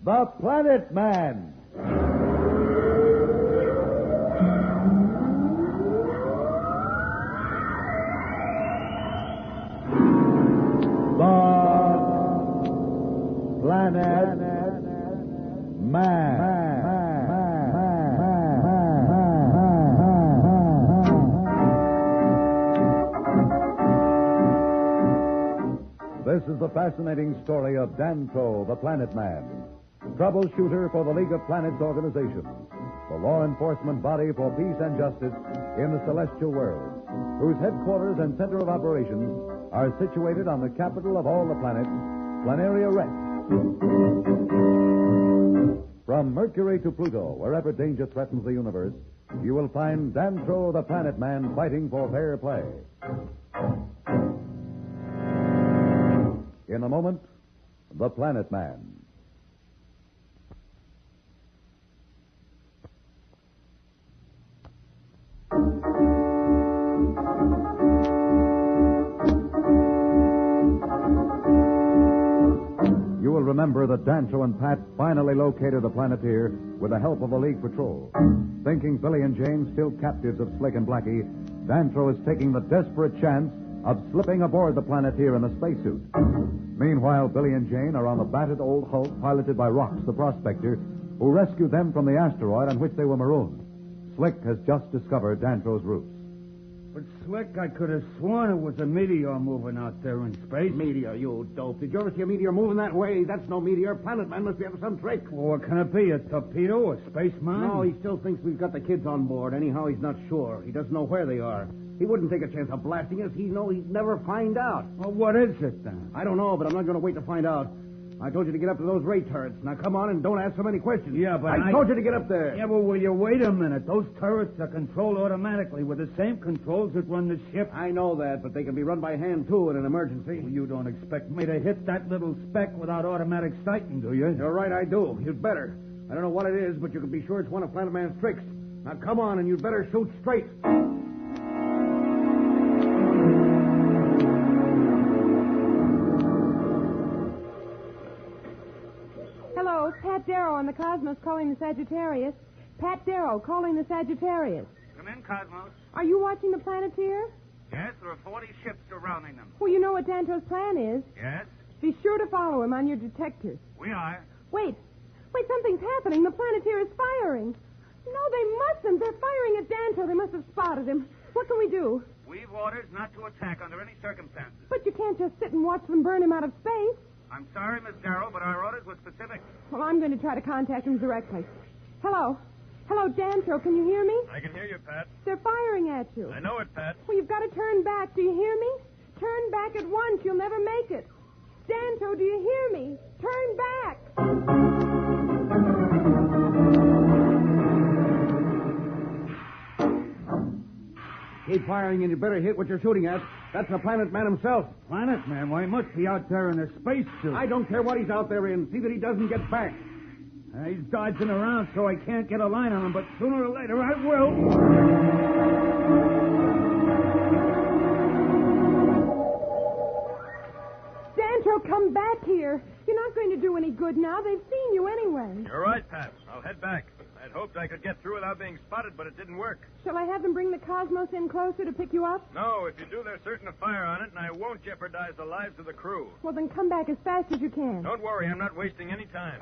The Planet Man. Planet Man. This is the fascinating story of Dantro, the Planet Man, troubleshooter for the League of Planets organization, the law enforcement body for peace and justice in the celestial world, whose headquarters and center of operations are situated on the capital of all the planets, Planeria Rex. From Mercury to Pluto, wherever danger threatens the universe, you will find Dantro, the Planet Man, fighting for fair play. In a moment, the Planet Man. You will remember that Dantro and Pat finally located the Planeteer with the help of the League Patrol. Thinking Billy and Jane still captives of Slick and Blackie, Dantro is taking the desperate chance of slipping aboard the Planeteer in a spacesuit. Meanwhile, Billy and Jane are on the battered old hulk piloted by Rox, the prospector, who rescued them from the asteroid on which they were marooned. Slick has just discovered Dantro's roots. But, Slick, I could have sworn it was a meteor moving out there in space. Meteor, you dope. Did you ever see a meteor moving that way? That's no meteor. Planet Man must be having some trick. Well, what can it be? A torpedo? A space mine? No, he still thinks we've got the kids on board. Anyhow, he's not sure. He doesn't know where they are. He wouldn't take a chance of blasting us. He'd never find out. Well, what is it, then? I don't know, but I'm not going to wait to find out. I told you to get up to those ray turrets. Now, come on and don't ask so many questions. Yeah, but I told you to get up there. Yeah, but will you wait a minute? Those turrets are controlled automatically with the same controls that run the ship. I know that, but they can be run by hand, too, in an emergency. Well, you don't expect me to hit that little speck without automatic sighting, do you? You're right, I do. You'd better. I don't know what it is, but you can be sure it's one of Planet Man's tricks. Now, come on, and you'd better shoot straight. Hello, Pat Darrow on the Cosmos calling the Sagittarius. Pat Darrow calling the Sagittarius. Come in, Cosmos. Are you watching the Planeteer? Yes, there are 40 ships surrounding them. Well, you know what Dantro's plan is. Yes, Be sure to follow him on your detectors. we are. Wait, something's happening. The Planeteer is firing. No, they mustn't. They're firing at Dantro. They must have spotted him. What can we do? We've orders not to attack under any circumstances. But you can't just sit and watch them burn him out of space. I'm sorry, Miss Darrow, but our orders were specific. Well, I'm going to try to contact him directly. Hello, Dantro, can you hear me? I can hear you, Pat. They're firing at you. I know it, Pat. Well, you've got to turn back. Do you hear me? Turn back at once. You'll never make it. Dantro, do you hear me? Turn back. Keep firing, and you better hit what you're shooting at. That's the Planet Man himself. Planet Man? Why, he must be out there in a spacesuit. I don't care what he's out there in. See that he doesn't get back. He's dodging around so I can't get a line on him, but sooner or later I will. Dantro, come back here. You're not going to do any good now. They've seen you anyway. You're right, Pat. I'll head back. I'd hoped I could get through without being spotted, but it didn't work. Shall I have them bring the Cosmos in closer to pick you up? No, if you do, they're certain to fire on it, and I won't jeopardize the lives of the crew. Well, then come back as fast as you can. Don't worry, I'm not wasting any time.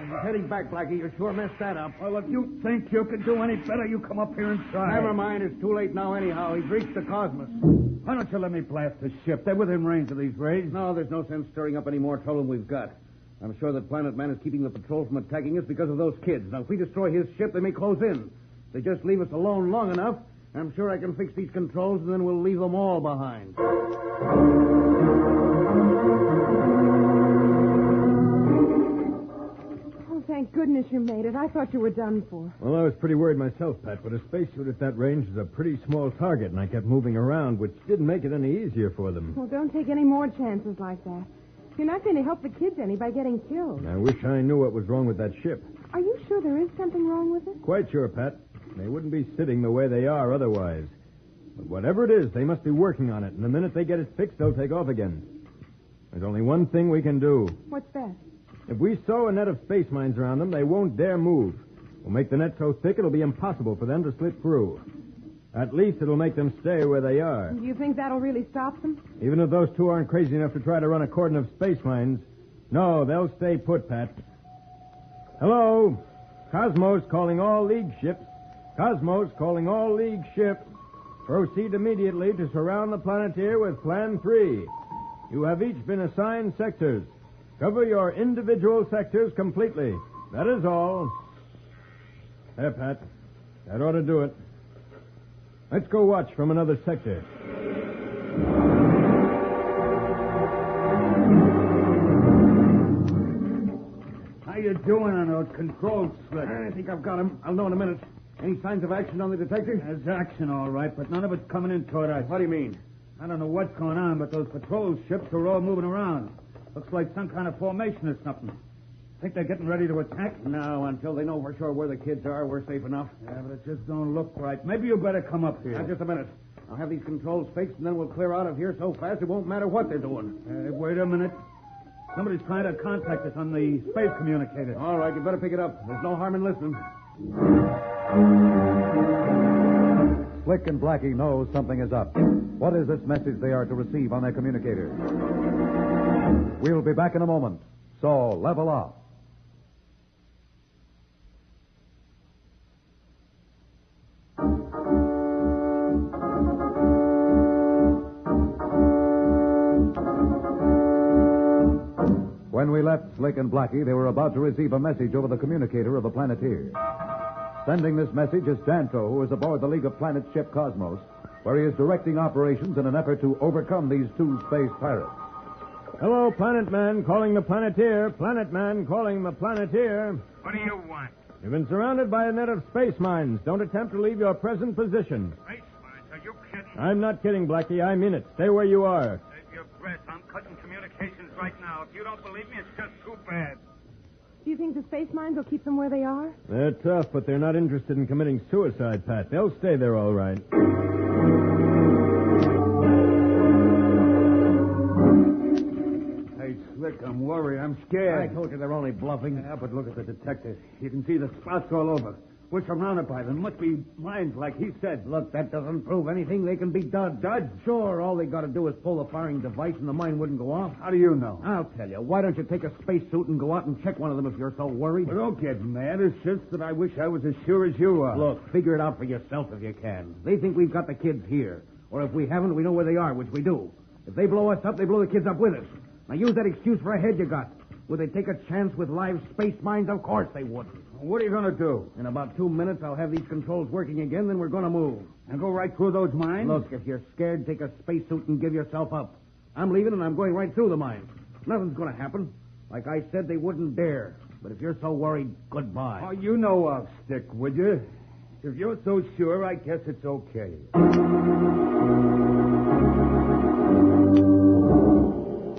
He's heading back, Blackie. You sure messed that up. Well, if you think you can do any better, you come up here and try. Never mind. It's too late now anyhow. He's reached the Cosmos. Why don't you let me blast the ship? They're within range of these rays. No, there's no sense stirring up any more trouble than we've got. I'm sure that Planet Man is keeping the patrol from attacking us because of those kids. Now, if we destroy his ship, they may close in. If they just leave us alone long enough, I'm sure I can fix these controls, and then we'll leave them all behind. Oh, thank goodness you made it. I thought you were done for. Well, I was pretty worried myself, Pat, but a spacesuit at that range is a pretty small target, and I kept moving around, which didn't make it any easier for them. Well, don't take any more chances like that. You're not going to help the kids any by getting killed. I wish I knew what was wrong with that ship. Are you sure there is something wrong with it? Quite sure, Pat. They wouldn't be sitting the way they are otherwise. But whatever it is, they must be working on it, and the minute they get it fixed, they'll take off again. There's only one thing we can do. What's that? If we sow a net of space mines around them, they won't dare move. We'll make the net so thick it'll be impossible for them to slip through. At least it'll make them stay where they are. Do you think that'll really stop them? Even if those two aren't crazy enough to try to run a cordon of space mines, no, they'll stay put, Pat. Hello? Cosmos calling all League ships. Cosmos calling all League ships. Proceed immediately to surround the Planeteer with Plan 3. You have each been assigned sectors. Cover your individual sectors completely. That is all. There, Pat. That ought to do it. Let's go watch from another sector. How you doing on those controls, Slick? I think I've got him. I'll know in a minute. Any signs of action on the detector? There's action, all right, but none of it's coming in toward us. What do you mean? I don't know what's going on, but those patrol ships are all moving around. Looks like some kind of formation or something. Think they're getting ready to attack? No, until they know for sure where the kids are, we're safe enough. Yeah, but it just don't look right. Maybe you better come up here. Now, just a minute. I'll have these controls fixed, and then we'll clear out of here so fast it won't matter what they're doing. Wait a minute. Somebody's trying to contact us on the space communicator. All right, you better pick it up. There's no harm in listening. Slick and Blackie know something is up. What is this message they are to receive on their communicator? We'll be back in a moment. So, level off. When we left Slick and Blackie, they were about to receive a message over the communicator of the Planeteer. Sending this message is Dantro, who is aboard the League of Planets ship Cosmos, where he is directing operations in an effort to overcome these two space pirates. Hello, Planet Man, calling the Planeteer. Planet Man, calling the Planeteer. What do you want? You've been surrounded by a net of space mines. Don't attempt to leave your present position. Space mines? Are you kidding? I'm not kidding, Blackie. I mean it. Stay where you are. Save your breath. I'm cutting communications right now. If you don't believe me, it's just too bad. Do you think the space mines will keep them where they are? They're tough, but they're not interested in committing suicide, Pat. They'll stay there all right. Hey, Slick, I'm worried. I'm scared. I told you they're only bluffing. Yeah, but look at the detector. You can see the spots all over. We're surrounded by them. Must be mines, like he said. Look, that doesn't prove anything. They can be dud. Dud? Sure, all they got to do is pull the firing device and the mine wouldn't go off. How do you know? I'll tell you. Why don't you take a spacesuit and go out and check one of them if you're so worried? Well, don't get mad. It's just that I wish I was as sure as you are. Look, figure it out for yourself if you can. They think we've got the kids here. Or if we haven't, we know where they are, which we do. If they blow us up, they blow the kids up with us. Now use that excuse for a head you got. Would they take a chance with live space mines? Of course they wouldn't. What are you going to do? In about 2 minutes, I'll have these controls working again, then we're going to move. And go right through those mines? Look, if you're scared, take a spacesuit and give yourself up. I'm leaving, and I'm going right through the mines. Nothing's going to happen. Like I said, they wouldn't dare. But if you're so worried, goodbye. Oh, you know I'll stick, would you? If you're so sure, I guess it's okay.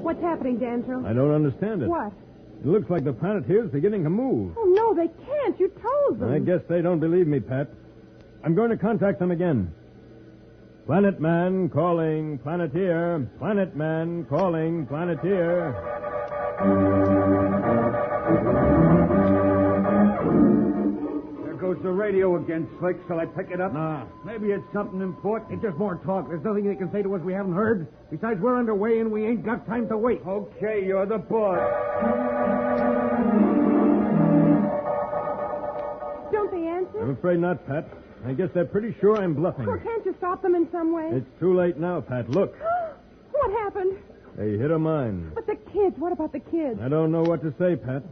What's happening, Dantro? I don't understand it. What? It looks like the Planeteer's beginning to move. Oh, no, they can't. You told them. I guess they don't believe me, Pat. I'm going to contact them again. Planet Man calling Planeteer. Planet Man calling Planeteer. There goes the radio again, Slick. Shall I pick it up? Nah. Maybe it's something important. It's just more talk. There's nothing they can say to us we haven't heard. Besides, we're underway and we ain't got time to wait. Okay, you're the boss. Don't they answer? I'm afraid not, Pat. I guess they're pretty sure I'm bluffing. Well, can't you stop them in some way? It's too late now, Pat. Look. What happened? They hit a mine. But the kids. What about the kids? I don't know what to say, Pat.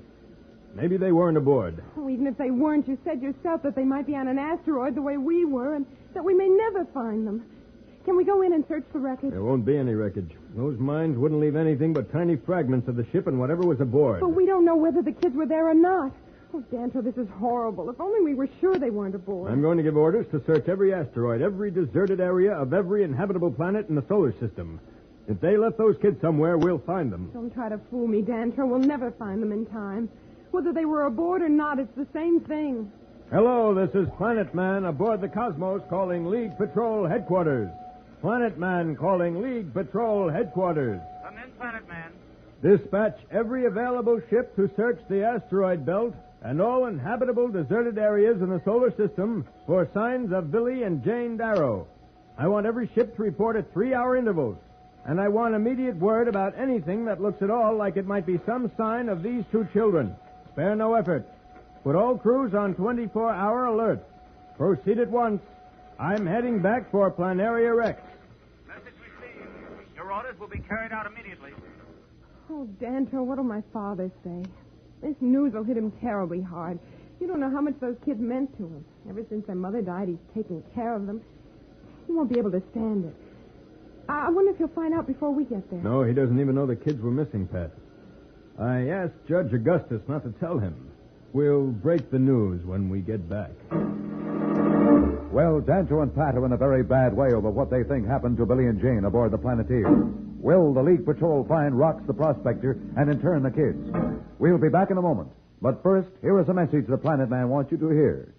Maybe they weren't aboard. Oh, even if they weren't, you said yourself that they might be on an asteroid the way we were and that we may never find them. Can we go in and search the wreckage? There won't be any wreckage. Those mines wouldn't leave anything but tiny fragments of the ship and whatever was aboard. But we don't know whether the kids were there or not. Oh, Dantro, this is horrible. If only we were sure they weren't aboard. I'm going to give orders to search every asteroid, every deserted area of every inhabitable planet in the solar system. If they left those kids somewhere, we'll find them. Don't try to fool me, Dantro. We'll never find them in time. Whether they were aboard or not, it's the same thing. Hello, this is Planet Man aboard the Cosmos calling League Patrol Headquarters. Planet Man calling League Patrol Headquarters. Come in, Planet Man. Dispatch every available ship to search the asteroid belt and all inhabitable deserted areas in the solar system for signs of Billy and Jane Darrow. I want every ship to report at 3-hour intervals, and I want immediate word about anything that looks at all like it might be some sign of these two children. Spare no effort. Put all crews on 24-hour alert. Proceed at once. I'm heading back for Planeria Rex. Message received. Your orders will be carried out immediately. Oh, Dantro, what'll my father say? This news will hit him terribly hard. You don't know how much those kids meant to him. Ever since their mother died, he's taken care of them. He won't be able to stand it. I wonder if he'll find out before we get there. No, he doesn't even know the kids were missing, Pat. I asked Judge Augustus not to tell him. We'll break the news when we get back. Well, Dantro and Pat are in a very bad way over what they think happened to Billy and Jane aboard the Planeteer. Will the League Patrol find Rox the Prospector and in turn the kids? We'll be back in a moment. But first, here is a message the Planet Man wants you to hear.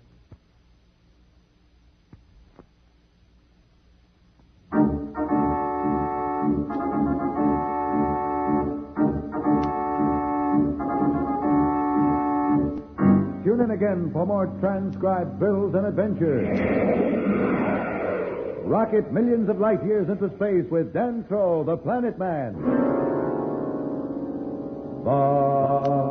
Tune in again for more transcribed thrills and adventures. Rocket millions of light years into space with Dantro, the Planet Man. Bye.